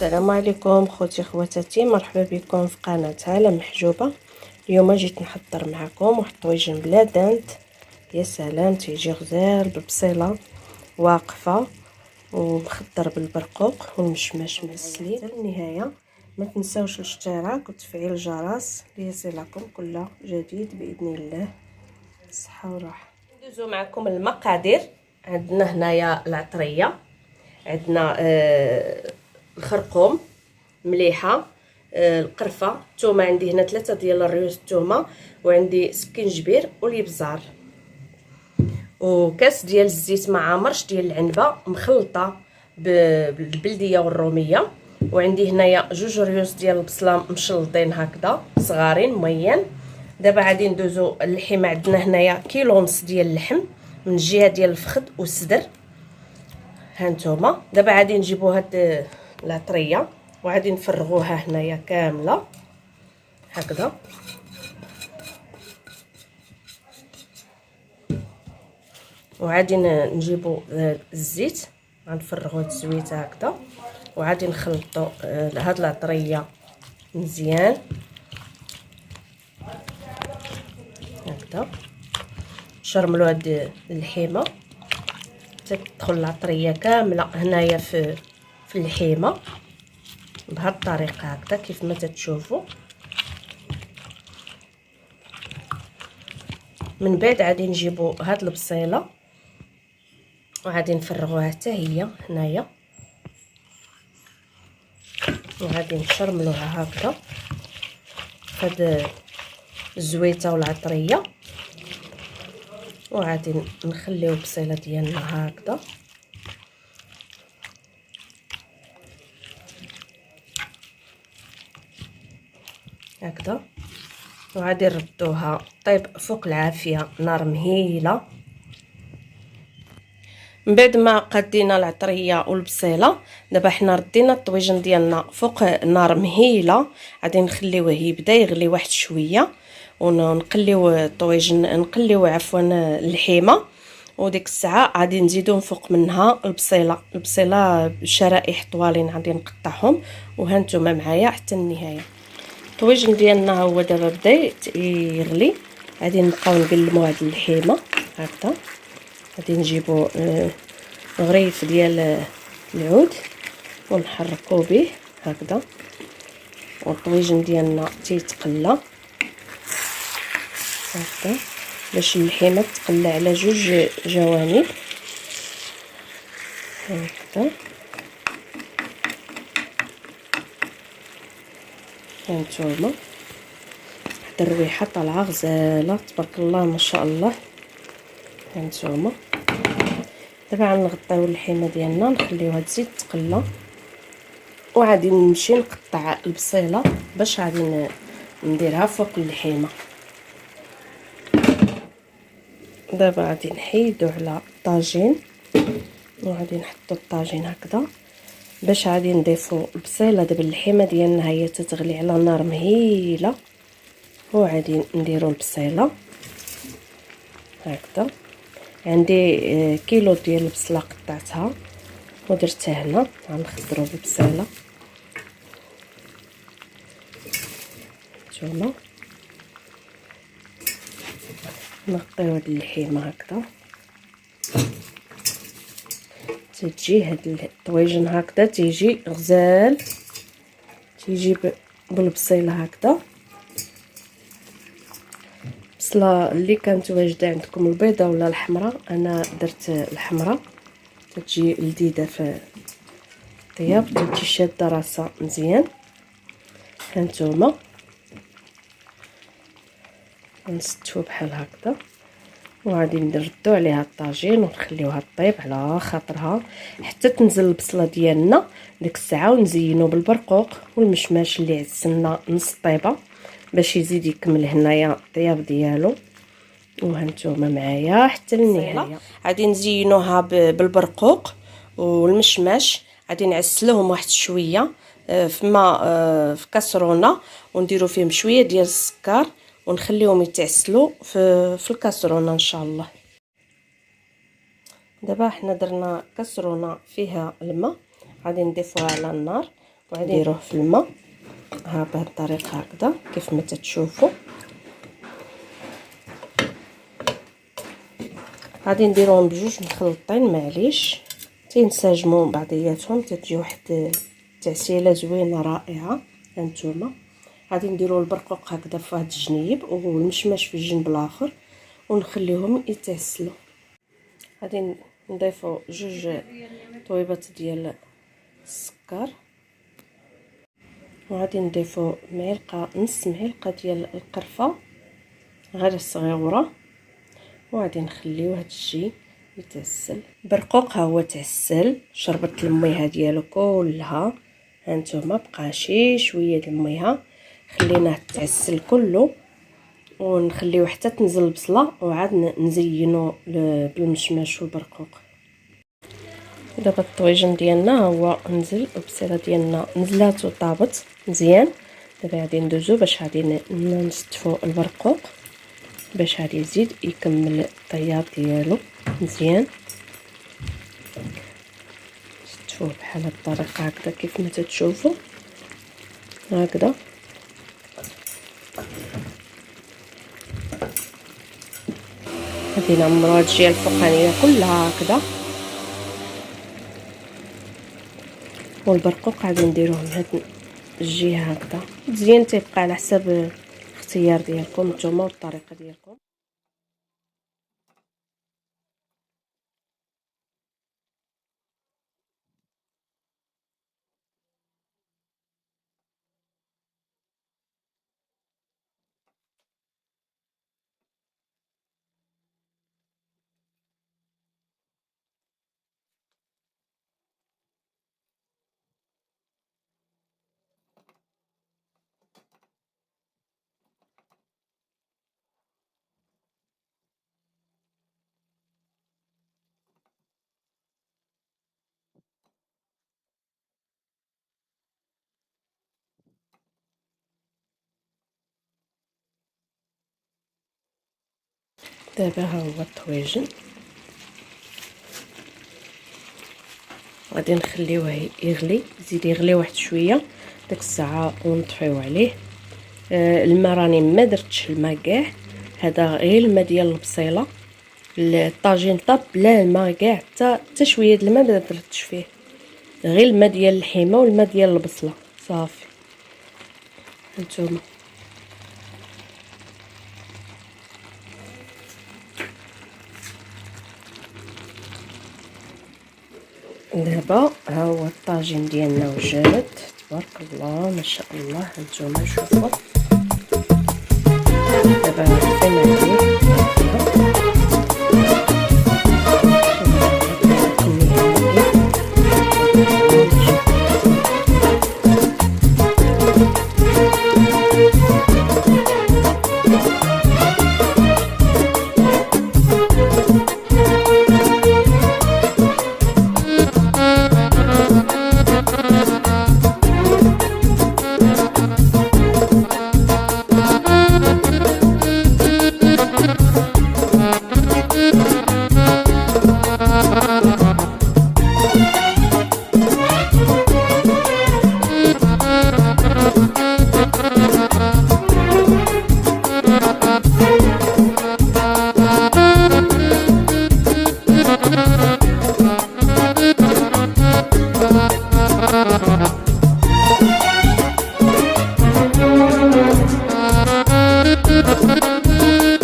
السلام عليكم خوتي خواتاتي، مرحبا بكم في قناه عالم محجوبه. اليوم جيت نحضر معكم واحد الطويجن بلا دانت. يا سلام، تيجي غزال بالبصيله واقفه ومخضر بالبرقوق والمشماش معسلين حتى النهايه. ما تنساوش الاشتراك وتفعيل الجرس ليصلكم كل جديد باذن الله. صحه وراحه. ندوزو معكم المقادير. عندنا هنايا العطريه، عندنا الخرقوم، مليحه، القرفه، الثومه. عندي هنا 3 ديال الريوس الثومه، وعندي سكينجبير والابزار، وكاس ديال الزيت ما عامرش ديال العنبه مخلطه بالبلديه والروميه، وعندي هنايا 2 ريوس ديال البصله مشلطين هكذا صغارين مميين. دابا غادي ندوزو اللحمه. عندنا هنايا كيلو ونص ديال اللحم من الجهه ديال الفخذ والصدر. هانتوما دابا غادي نجيبو هاد العطريه وغادي نفرغوها هنايا كامله هكذا، وغادي نجيبو الزيت غنفرغوه الزويته هكذا، وغادي نخلطو هاد العطريه مزيان هكذا. نشرملو هاد اللحيمه تدخل العطريه كامله هنايا في اللحيمه بهاد الطريقه هكذا كيف ما تتشوفوا. من بعد غادي نجيبوا هاد البصيله وغادي نفرغوها حتى هي هنايا، وغادي نشرملوها هكذا هاد الزويته والعطريه، وغادي نخليو البصيله ديالنا هكذا هكذا، وغادي نردوها طيب فوق العافيه نار مهيله. من بعد ما قدينا العطريه والبصيله، دابا حنا ردينا الطويجن ديالنا فوق نار مهيله. غادي نخليوه يبدا يغلي واحد شويه، ونقليو الطويجن، نقليو عفوا اللحيمه، وديك الساعه غادي نزيدو من فوق منها البصيله بشرائح طوالين غادي نقطعهم. وهانتوما معايا حتى النهايه. الطويجن ديالنا هو دابا بدا يغلي، غادي نبقاو نقلمو هاد اللحيمه هكذا. غادي نجيبو غريف ديال العود ونحركو به هكذا، والطويجن ديالنا تيتقلى هكذا باش اللحيمه تقلى على 2 جوانب هكذا. هانتوما واحد الريحه طالعه غزاله تبارك الله ما شاء الله. هانتوما دابا غنغطيو اللحيمه ديالنا نخليوها تزيد تقلى، وغادي نمشي نقطع البصيله باش غادي نديرها فوق اللحيمه. دابا غادي نحيدو على الطاجين، وغادي نحطو الطاجين هكذا باش غادي نضيفو البصيله. دابا اللحيمه ديالنا هي تتغلي على نار مهيله، وغادي نديرو البصيله هكذا. عندي كيلو ديال البصله قطعتها ودرتها هنا، غنخضرو بالبصيله نتوما. نغطيو هاد اللحيمه هكذا، تجي هاد الطويجن هكذا تيجي غزال، تيجي بالبصيله هكذا. البصله اللي كانت واجده عندكم البيضه ولا الحمراء، انا درت الحمراء تتجي لذيذه في الطياب، تجي شاده راسها مزيان. هانتوما نستوه بحال هكذا، وغادي نردو عليها الطاجين ونخليوها طيب على خاطرها حتى تنزل البصله ديالنا ديك الساعه، ونزينو بالبرقوق والمشماش اللي عسلنا نص طيبه باش يزيد يكمل هنايا الطياب ديالو. وهانتوما معايا حتى النهايه. غادي نزينوها بالبرقوق والمشماش، غادي نعسلوهم واحد شويه في كاسرونه، ونديرو فيهم شويه ديال السكر ونخليهم يتعسلوا في الكاسرونه ان شاء الله. دابا حنا درنا كاسرونه فيها الماء، غادي نضيفوها على النار وغادي نديروه في الماء بهذه الطريقه هكذا كيف ما تتشوفوا. غادي نديروهم بجوج مخلطين معليش تينسجموا بعضياتهم، تتجي واحد التعسيله زوينه رائعه. هانتوما غادي نديروا البرقوق هكذا في هذا الجنيب والمشماش في الجنب الاخر ونخليهم يتعسلوا. غادي نضيفوا جوج طويبات ديال السكر، وغادي نضيفوا معلقه نص معلقه ديال القرفه غير صغيره، وغادي نخليوه تجي يتعسل. برقوق ها هو تعسل، شربت المياه ديالو كلها. هانتوما بقى شي شويه د المياه، خليناه تعسل كله ونخليوه حتى تنزل البصله، وعاد نزينو بالمشماش والبرقوق. دابا الطويجن ديالنا هو نزل، البصيله ديالنا نزلات وطابت مزيان. دابا غادي ندوزو باش غادي نستفو البرقوق باش غادي يزيد يكمل الطياب ديالو مزيان. نستفوه بحال هاد الطريقه هكذا كيف ما تتشوفوا هكذا. غادي نعمرو هاد الجهه الفوقانيه كلها هكذا، والبرقوق غادي نديروه من هاد الجهه هكذا. مزيان تيبقى على حسب الاختيار ديالكم نتوما والطريقه ديالكم. دابا ها هو الطويجن غادي نخليوه يغلي، يزيد يغلي واحد شويه ديك الساعه ونطفيو عليه. الماء راني ما درتش الماء كاع، هذا غير الماء ديال البصيله. الطاجين طاب بلا الماء كاع، حتى شويه د الماء ما درتش فيه، غير الماء ديال الحيمه والماء ديال البصله صافي. هانتوما دابا ها هو الطاجين ديالنا وجاد تبارك الله ما شاء الله. هانتوما شوفوا دابا